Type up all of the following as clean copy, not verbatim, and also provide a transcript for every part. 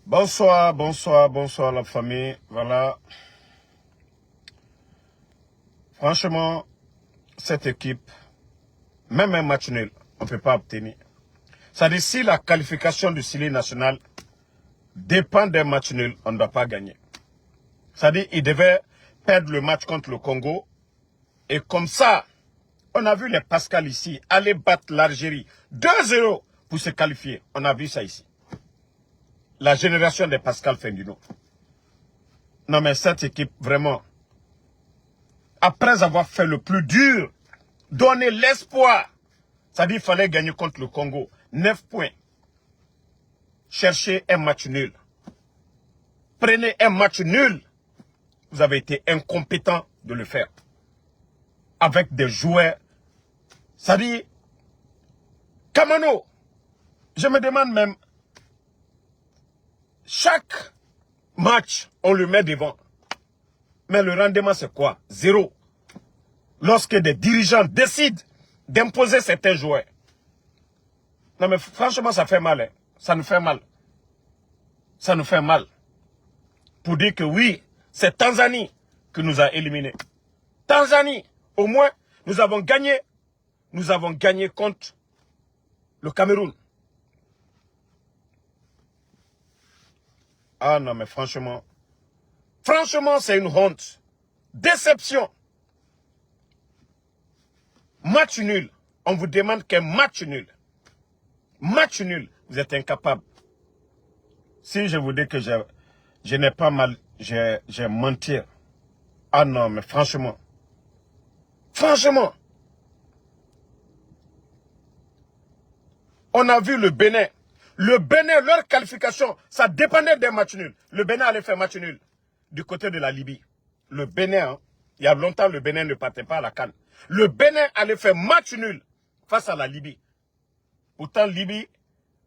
Bonsoir, bonsoir, bonsoir la famille. Voilà. Franchement, cette équipe, même un match nul, on ne peut pas obtenir. C'est-à-dire, si la qualification du Syli national dépend d'un match nul, on ne doit pas gagner. C'est-à-dire, il devait perdre le match contre le Congo. Et comme ça, on a vu les Pascal ici aller battre l'Algérie 2-0 pour se qualifier. On a vu ça ici. La génération des Pascal Fendino. Non mais cette équipe, vraiment, après avoir fait le plus dur, donner l'espoir, c'est-à-dire qu'il fallait gagner contre le Congo, 9 points. Cherchez un match nul. Prenez un match nul. Vous avez été incompétent de le faire. Avec des joueurs, c'est-à-dire, Kamano, je me demande même, chaque match, on le met devant. Mais le rendement, c'est quoi? Zéro. Lorsque des dirigeants décident d'imposer certains joueurs. Non mais franchement, ça fait mal. Hein. Ça nous fait mal. Ça nous fait mal. Pour dire que oui, c'est Tanzanie qui nous a éliminés. Tanzanie, au moins, nous avons gagné. Nous avons gagné contre le Cameroun. Ah non mais franchement. Franchement, c'est une honte. Déception. Match nul. On vous demande qu'un match nul. Match nul. Vous êtes incapable. Si je vous dis que je n'ai pas mal, j'ai menti. Ah non, mais franchement. Franchement. On a vu le Bénin. Le Bénin, leur qualification, ça dépendait d'un match nul. Le Bénin allait faire match nul du côté de la Libye. Le Bénin, hein, il y a longtemps, le Bénin ne partait pas à la CAN. Le Bénin allait faire match nul face à la Libye. Pourtant, Libye,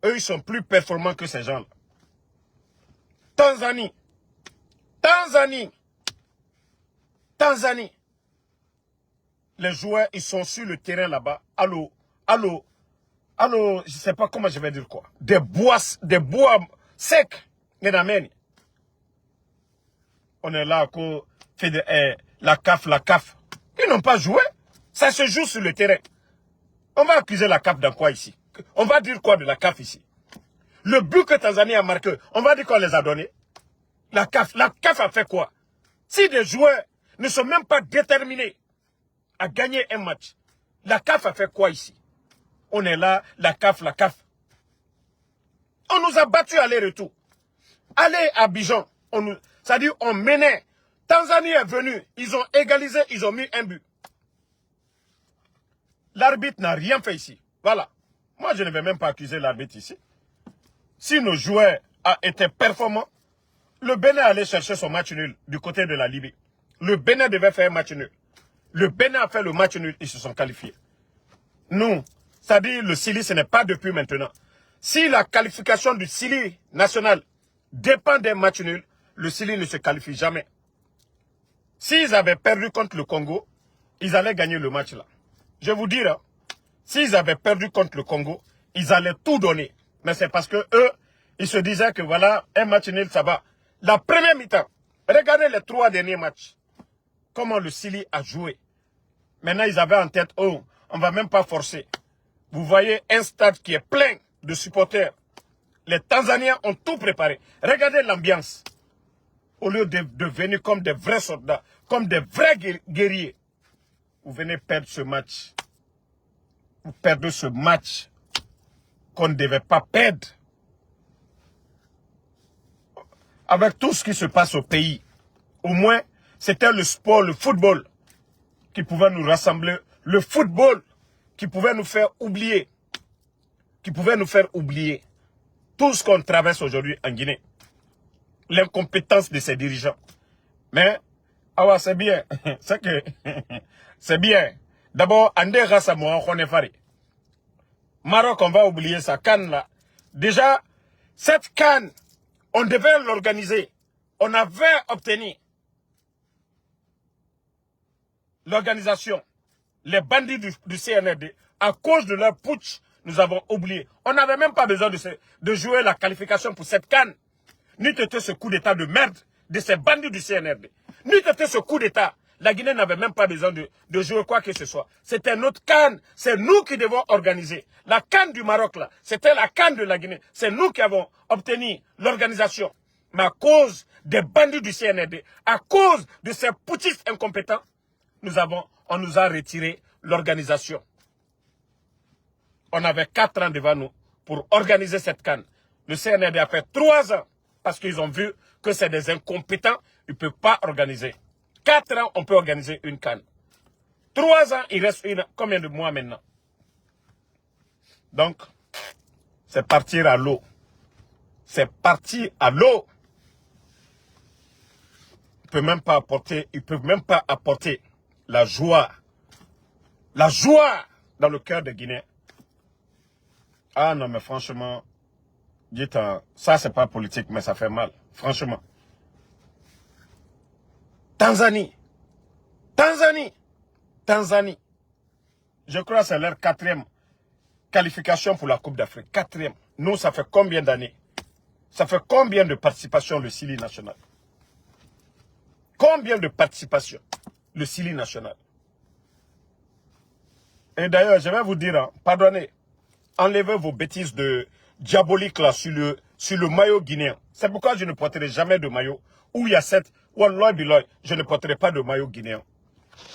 eux, ils sont plus performants que ces gens-là. Tanzanie. Tanzanie. Tanzanie. Les joueurs, ils sont sur le terrain là-bas. Allô, allô, allô, je ne sais pas comment je vais dire quoi. Des bois secs. On est là à cause de la CAF. Ils n'ont pas joué. Ça se joue sur le terrain. On va accuser la CAF dans quoi ici? On va dire quoi de la CAF ici? Le but que Tanzanie a marqué, on va dire qu'on les a donnés. La CAF a fait quoi? Si des joueurs ne sont même pas déterminés à gagner un match, la CAF a fait quoi ici? On est là, la CAF. On nous a battus aller-retour. Aller à Abidjan, c'est-à-dire on menait. Tanzanie est venu, ils ont égalisé, ils ont mis un but. L'arbitre n'a rien fait ici. Voilà. Moi, je ne vais même pas accuser l'arbitre ici. Si nos joueurs étaient performants, le Bénin allait chercher son match nul du côté de la Libye. Le Bénin devait faire un match nul. Le Bénin a fait le match nul, ils se sont qualifiés. Nous, c'est-à-dire le Syli, ce n'est pas depuis maintenant. Si la qualification du Syli national dépend d'un match nul, le Syli ne se qualifie jamais. S'ils avaient perdu contre le Congo, ils allaient gagner le match là. Je vous dis, hein, s'ils avaient perdu contre le Congo, ils allaient tout donner. Mais c'est parce que eux, ils se disaient que voilà, un match nul, ça va. La première mi-temps, regardez les 3 derniers matchs. Comment le Syli a joué. Maintenant, ils avaient en tête, oh, on ne va même pas forcer. Vous voyez un stade qui est plein de supporters. Les Tanzaniens ont tout préparé. Regardez l'ambiance. Au lieu de venir comme des vrais soldats, comme des vrais guerriers, vous venez perdre ce match. Vous perdez ce match qu'on ne devait pas perdre. Avec tout ce qui se passe au pays, au moins, c'était le sport, le football, qui pouvait nous rassembler. Le football qui pouvait nous faire oublier. Tout ce qu'on traverse aujourd'hui en Guinée. L'incompétence de ses dirigeants. Mais, ah c'est bien. C'est bien. D'abord, Andé Rassamoa, on est faré. Maroc, on va oublier sa canne là. Déjà, cette canne, on devait l'organiser. On avait obtenu l'organisation. Les bandits du CNRD, à cause de leur putsch, nous avons oublié. On n'avait même pas besoin de jouer la qualification pour cette canne. n'eût été ce coup d'État de merde de ces bandits du CNRD, n'eût été ce coup d'État, la Guinée n'avait même pas besoin de jouer quoi que ce soit. C'était notre CAN, c'est nous qui devons organiser. La CAN du Maroc, là, c'était la CAN de la Guinée. C'est nous qui avons obtenu l'organisation. Mais à cause des bandits du CNRD, à cause de ces putschistes incompétents, on nous a retiré l'organisation. On avait 4 ans devant nous pour organiser cette CAN. Le CNRD a fait 3 ans parce qu'ils ont vu que c'est des incompétents, ils ne peuvent pas organiser. 4 ans, on peut organiser une CAN. 3 ans, il reste combien de mois maintenant? Donc, c'est partir à l'eau. C'est partir à l'eau. Ils ne peuvent même pas apporter la joie. La joie dans le cœur des Guinéens. Ah non, mais franchement, dites, ça c'est pas politique, mais ça fait mal. Franchement. Tanzanie. Je crois que c'est leur 4e qualification pour la Coupe d'Afrique. 4e. Nous, ça fait combien d'années? Ça fait combien de participation le Sili national? Combien de participation le Sili national? Et d'ailleurs, je vais vous dire, pardonnez, enlevez vos bêtises de diaboliques là sur le maillot guinéen. C'est pourquoi je ne porterai jamais de maillot où il y a Wallah biloy, je ne porterai pas de maillot guinéen.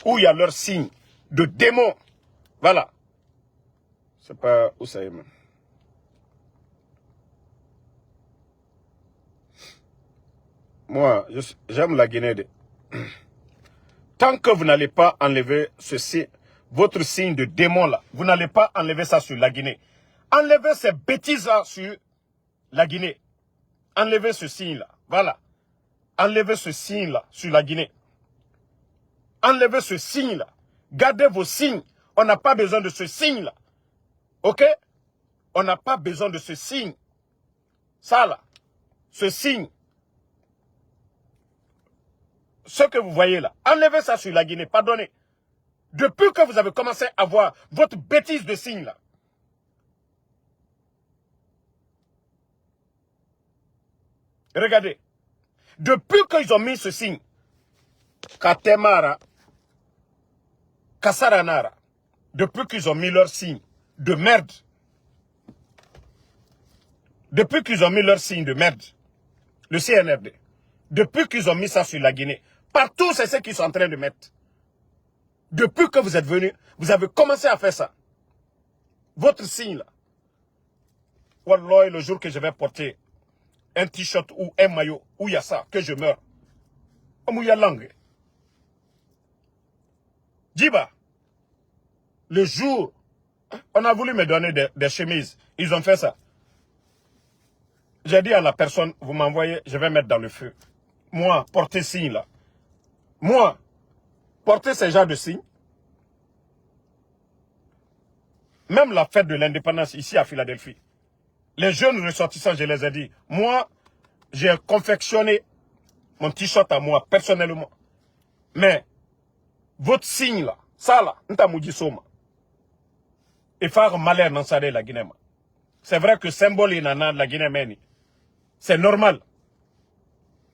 Où il y a leur signe de démon. Voilà. C'est pas où ça est même. Moi, j'aime la Guinée. Tant que vous n'allez pas enlever votre signe de démon là, vous n'allez pas enlever ça sur la Guinée. Enlevez ces bêtises là sur la Guinée. Enlevez ce signe là. Voilà. Enlevez ce signe là sur la Guinée. Enlevez ce signe là. Gardez vos signes. On n'a pas besoin de ce signe là. Ok? On n'a pas besoin de ce signe. Ça là. Ce signe. Ce que vous voyez là. Enlevez ça sur la Guinée. Pardonnez. Depuis que vous avez commencé à voir votre bêtise de signe là. Regardez. Depuis qu'ils ont mis ce signe. Katemara. Kasaranara. Depuis qu'ils ont mis leur signe de merde. Depuis qu'ils ont mis leur signe de merde. Le CNRD. Depuis qu'ils ont mis ça sur la Guinée. Partout, c'est ce qu'ils sont en train de mettre. Depuis que vous êtes venus, vous avez commencé à faire ça. Votre signe là. Wallah, le jour que je vais porter un t-shirt ou un maillot où il y a ça, que je meurs. Où il y a langue. Djiba, le jour, on a voulu me donner des chemises. Ils ont fait ça. J'ai dit à la personne, vous m'envoyez, je vais mettre dans le feu. Moi, porter signe là. Moi, porter ce genre de signe. Même la fête de l'indépendance ici à Philadelphie. Les jeunes ressortissants, je les ai dit, moi, j'ai confectionné mon t-shirt à moi, personnellement. Mais, votre signe là, ça là, n'tamoudi soma. Et faire malheur dans ça la Guinée. C'est vrai que symbole est dans la Guinée meni. C'est normal.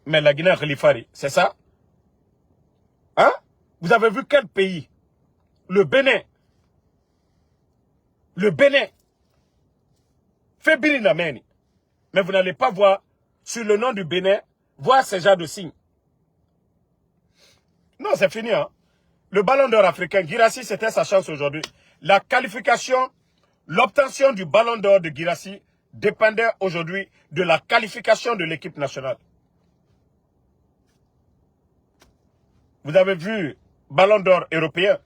Mais la Guinée Khalifari, c'est ça? Hein? Vous avez vu quel pays? Le Bénin. Le Bénin. Fait Birina meni. Mais vous n'allez pas voir, sur le nom du Bénin, voir ce genre de signes. Non, c'est fini. Hein? Le ballon d'or africain, Guirassy, c'était sa chance aujourd'hui. La qualification, l'obtention du ballon d'or de Guirassy dépendait aujourd'hui de la qualification de l'équipe nationale. Vous avez vu, ballon d'or européen.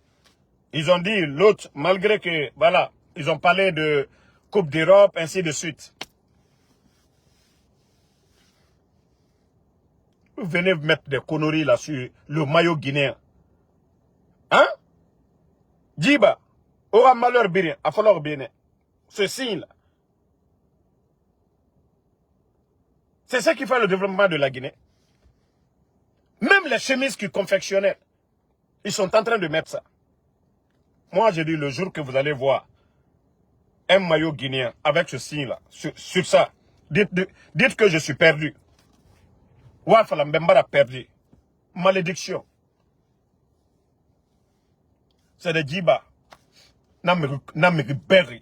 Ils ont dit l'autre, malgré que, voilà, ils ont parlé de Coupe d'Europe, ainsi de suite. Vous venez mettre des conneries là sur le maillot guinéen. Hein? Djiba, aura malheur bien, a falloir bien. Ce signe-là. C'est ce qui fait le développement de la Guinée. Même les chemises qui confectionnaient, ils sont en train de mettre ça. Moi, j'ai dit le jour que vous allez voir un maillot guinéen avec ce signe-là, sur ça, dites que je suis perdu. Wafala Mbembara perdu. Malédiction. C'est de Djiba. Namiri.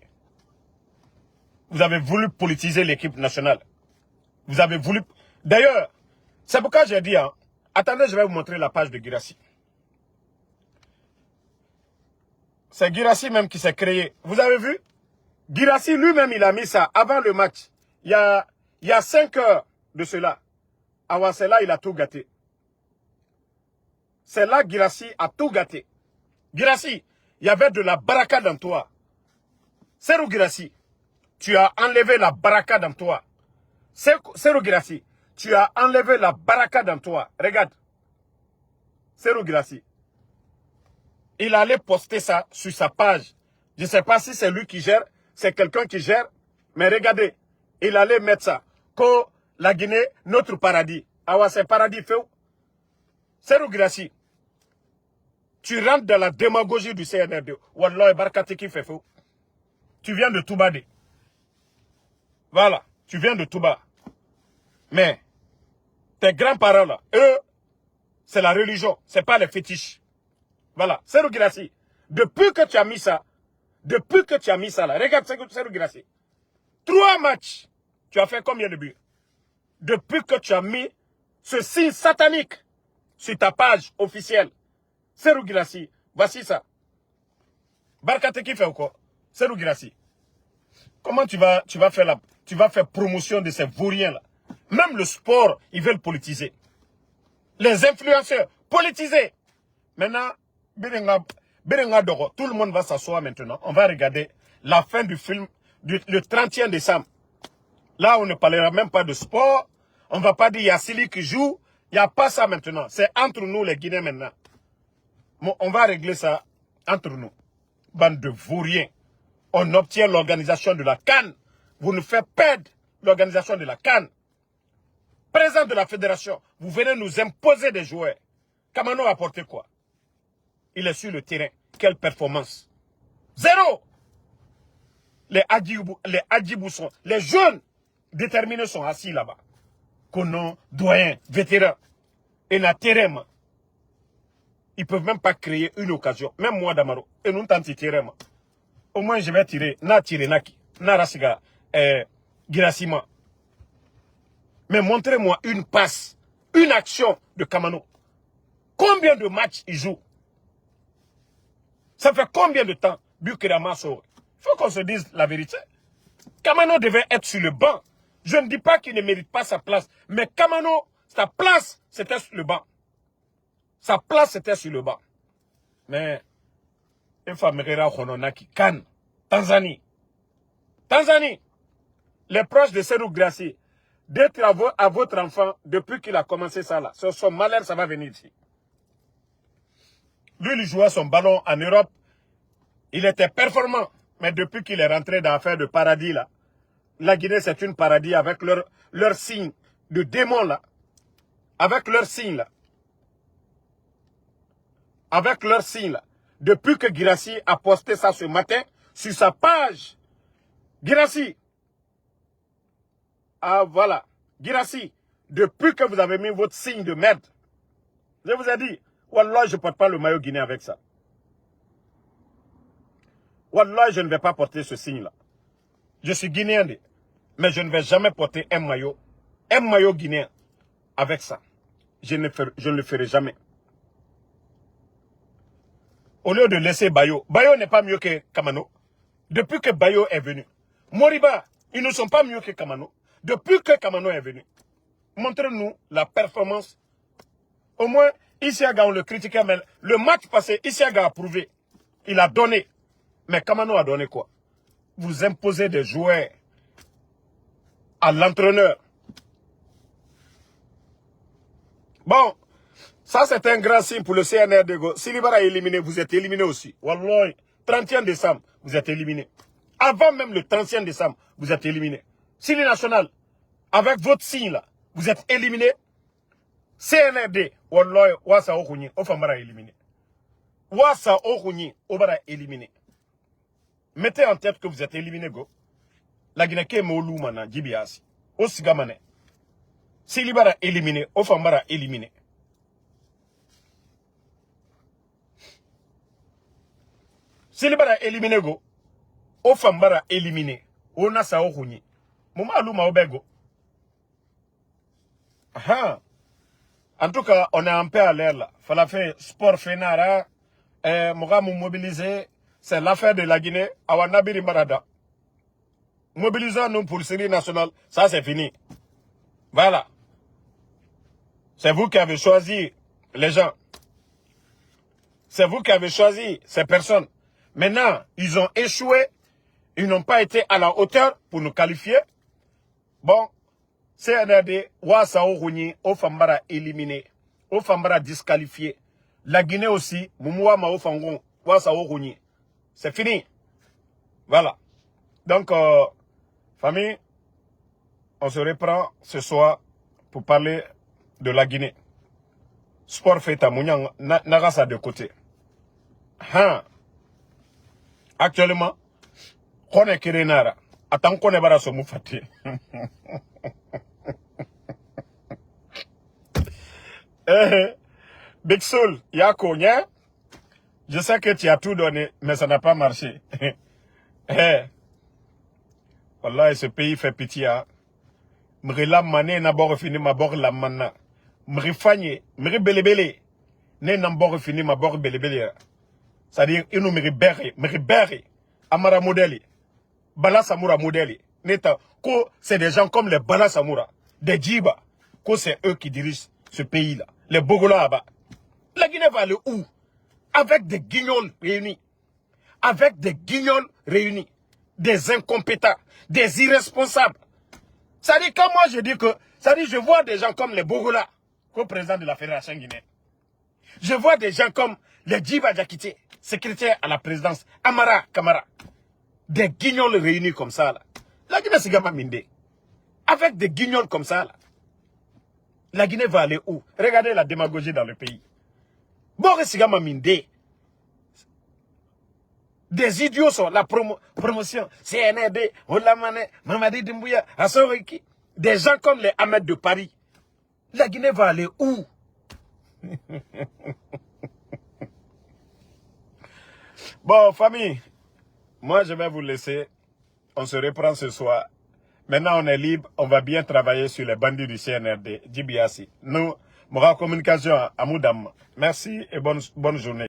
Vous avez voulu politiser l'équipe nationale. Vous avez voulu... D'ailleurs, c'est pourquoi j'ai dit, hein, attendez, je vais vous montrer la page de Guirassy. C'est Guirassy même qui s'est créé. Vous avez vu? Guirassy lui-même, il a mis ça avant le match. Il y a 5 heures de cela. Avant cela, il a tout gâté. C'est là Guirassy a tout gâté. Guirassy, il y avait de la baraka dans toi. Serou Guirassy, tu as enlevé la baraka dans toi. Serou Guirassy, tu as enlevé la baraka dans toi. Regarde. Serou Guirassy. Il allait poster ça sur sa page. Je ne sais pas si c'est lui qui gère, c'est quelqu'un qui gère. Mais regardez, il allait mettre ça. Que la Guinée, notre paradis. Ah ouais, c'est paradis fait. Serou Guirassy, tu rentres dans la démagogie du CNRD. Wallah, Barkati qui fait faux. Tu viens de Toubade. Voilà, tu viens de Touba. Mais, tes grands-parents là, eux, c'est la religion, c'est pas les fétiches. Voilà, Serou Guirassy, depuis que tu as mis ça, là, regarde Serou Guirassy. 3 matchs, tu as fait combien de buts? Depuis que tu as mis ce signe satanique sur ta page officielle, Serou Guirassy, voici ça. Barkate qui fait ou quoi? Serou Guirassy. Comment tu vas faire promotion de ces vauriens là? Même le sport, ils veulent politiser. Les influenceurs, politiser. Maintenant, Berenga Doro, tout le monde va s'asseoir maintenant. On va regarder la fin du film le 31 décembre. Là, on ne parlera même pas de sport. On ne va pas dire il y a Sili qui joue. Il n'y a pas ça maintenant. C'est entre nous les Guinéens maintenant. Bon, on va régler ça entre nous. Bande de vauriens. On obtient l'organisation de la CAN. Vous nous faites perdre l'organisation de la CAN. Président de la fédération, vous venez nous imposer des joueurs. Kamano a apporté quoi? Il est sur le terrain. Quelle performance? 0. Les Adjibou sont, les jeunes déterminés sont assis là-bas. Konon, doyen, vétéran. Et na terrain, ils ne peuvent même pas créer une occasion. Même moi, Damaro. Et nous, tant tirer, au moins, je vais tirer. Na tirer, naki. Na rasiga, Guirassima. Mais montrez-moi une passe, une action de Kamano. Combien de matchs il joue? Ça fait combien de temps, Bukerama sort? Il faut qu'on se dise la vérité. Kamano devait être sur le banc. Je ne dis pas qu'il ne mérite pas sa place. Mais Kamano, sa place, c'était sur le banc. Sa place, c'était sur le banc. Mais, Infamerera Hononaki, Cannes, Tanzanie. Tanzanie, les proches de Serou Guirassy, d'être à votre enfant depuis qu'il a commencé ça là. Son malheur, ça va venir ici. Lui, il jouait son ballon en Europe. Il était performant. Mais depuis qu'il est rentré dans l'affaire de paradis là, la Guinée c'est une paradis avec leur signe de démon là. Avec leur signe là. Avec leur signe là. Depuis que Guirassy a posté ça ce matin sur sa page. Guirassy. Ah voilà. Guirassy. Depuis que vous avez mis votre signe de merde. Je vous ai dit. Wallah, je ne porte pas le maillot guinéen avec ça. Wallah, je ne vais pas porter ce signe-là. Je suis guinéen, mais je ne vais jamais porter un maillot guinéen avec ça. Je ne le ferai jamais. Au lieu de laisser Bayo. Bayo n'est pas mieux que Kamano. Depuis que Bayo est venu. Moriba, ils ne sont pas mieux que Kamano. Depuis que Kamano est venu. Montrez-nous la performance. Au moins, Isiaga, on le critiquait, mais le match passé, Isiaga a prouvé. Il a donné. Mais Kamano a donné quoi? Vous imposez des joueurs à l'entraîneur. Bon, ça c'est un grand signe pour le CNRD. Si Libara est éliminé, vous êtes éliminé aussi. Wallah, 31 décembre, vous êtes éliminé. Avant même le 31 décembre, vous êtes éliminé. Sili National, avec votre signe là, vous êtes éliminé. CNRD, Wallah, Wasa Okouni, Ofambara éliminé. Wasa Okouni, Obara éliminé. Mettez en tête que vous êtes éliminé, go. La Guinée est Moulou, mana, Djibiasi. Osigamane. Si Libara éliminé, Ofambara éliminé. Si Libara éliminé go, Ofambara éliminé. Ona sa ohuni. Mouma aluma obego. Ah. En tout cas, on est un peu à l'air là. Fallait faire sport fénara. Moga mou mobiliser. C'est l'affaire de la Guinée. Awanabiri Marada. Mobilisons-nous pour le série national. Ça, c'est fini. Voilà. C'est vous qui avez choisi les gens. C'est vous qui avez choisi ces personnes. Maintenant, ils ont échoué. Ils n'ont pas été à la hauteur pour nous qualifier. Bon, CNRD, Ouassao Rouni, Ofambara éliminé. Ofambara disqualifié. La Guinée aussi, Moumoua Mao Fangon, Ouassao Rouni. C'est fini. Voilà. Donc, famille, on se reprend ce soir pour parler de la Guinée. Sport fait à Mouniang, Nagasa de côté. Hein. Actuellement, on est Kirenara. Attends qu'on est bara so moufati. Big Soul, Yako, nya? Je sais que tu as tout donné, mais ça n'a pas marché. Wallah, ce pays fait pitié. M'rila mané n'a pas fini ma bord la manna. M'rifanye, m'ribelebele. Né n'a pas fini ma bord belebele. C'est-à-dire, il nous m'ribere. Amara modeli. Bala Samoura modeli. Neta, ko c'est des gens comme les Bala Samoura, des Djiba. Ko c'est eux qui dirigent ce pays-là. Les Bogola là-bas. La Guinée va aller où? Avec des guignols réunis. Avec des guignols réunis. Des incompétents. Des irresponsables. Ça dit, quand moi je dis que, ça dit, je vois des gens comme les Bogola, comme président de la Fédération guinéenne. Je vois des gens comme les Djiba Diakité, secrétaire à la présidence, Amara Kamara. Des guignols réunis comme ça, là. La Guinée, c'est Gama Minde. Avec des guignols comme ça, là. La Guinée va aller où? Regardez la démagogie dans le pays. Boris Sigama Minde. Des idiots sont la promotion. CNRD, Olamane, Mamadi Doumbouya, Assoriki. Des gens comme les Ahmed de Paris. La Guinée va aller où? Bon, famille, moi je vais vous laisser. On se reprend ce soir. Maintenant, on est libre. On va bien travailler sur les bandits du CNRD, Djibiasi. Nous, Mora Communication à Moudam. Merci et bonne journée.